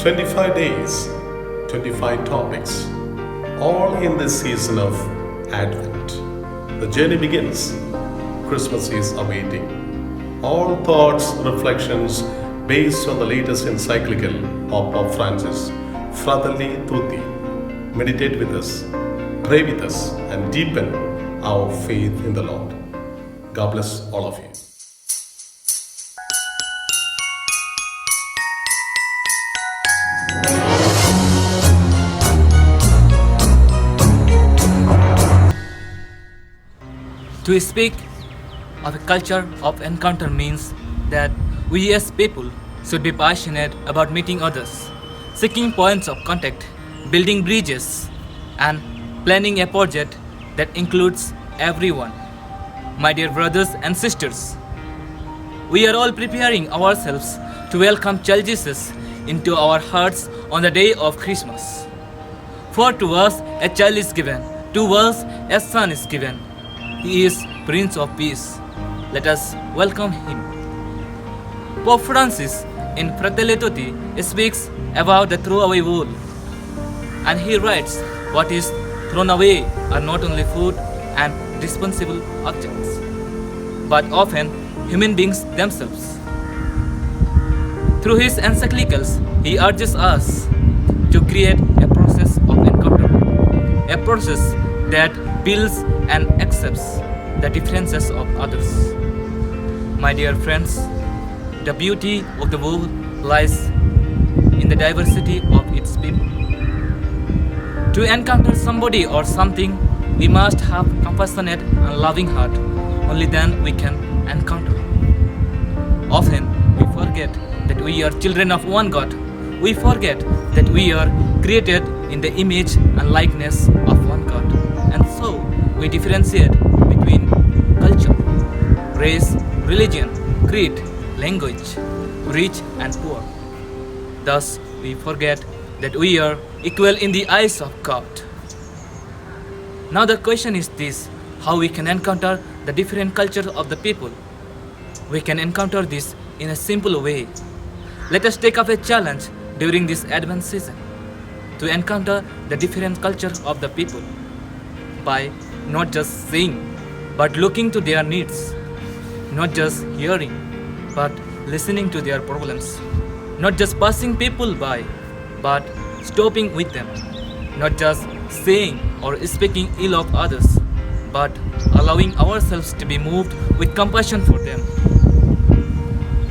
25 days, 25 topics, all in this season of Advent. The journey begins. Christmas is awaiting. All thoughts, reflections based on the latest encyclical of Pope Francis, Fratelli Tutti. Meditate with us, pray with us, and deepen our faith in the Lord. God bless all of you. To speak of a culture of encounter means that we as people should be passionate about meeting others, seeking points of contact, building bridges, and planning a project that includes everyone. My dear brothers and sisters, we are all preparing ourselves to welcome child Jesus into our hearts on the day of Christmas. For to us a child is given, to us a son is given. He is Prince of Peace. Let us welcome him. Pope Francis in Fratelli Tutti speaks about the throwaway wool. And he writes, what is thrown away are not only food and dispensable objects, but often human beings themselves. Through his encyclicals, he urges us to create a process of encounter, a process that builds and accepts the differences of others. My dear friends, the beauty of the world lies in the diversity of its people. To encounter somebody or something, we must have compassionate and loving heart. Only then we can encounter. Often we forget that we are children of one God. We forget that we are created in the image and likeness of one God. And so we differentiate between culture, race, religion, creed, language, rich and poor. Thus we forget that we are equal in the eyes of God. Now the question is this: how we can encounter the different culture of the people? We can encounter this in a simple way. Let us take up a challenge during this Advent season to encounter the different culture of the people by not just seeing but looking to their needs, not just hearing but listening to their problems, not just passing people by but stopping with them, not just saying or speaking ill of others but allowing ourselves to be moved with compassion for them.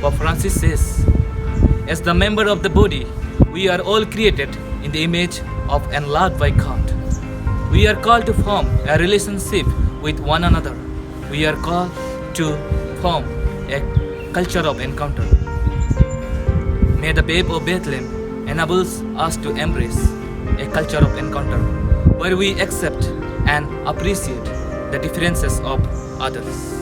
Pope Francis says, as the member of the body, we are all created in the image of and loved by God. We are called to form a relationship with one another. We are called to form a culture of encounter. May the babe of Bethlehem enables us to embrace a culture of encounter where we accept and appreciate the differences of others.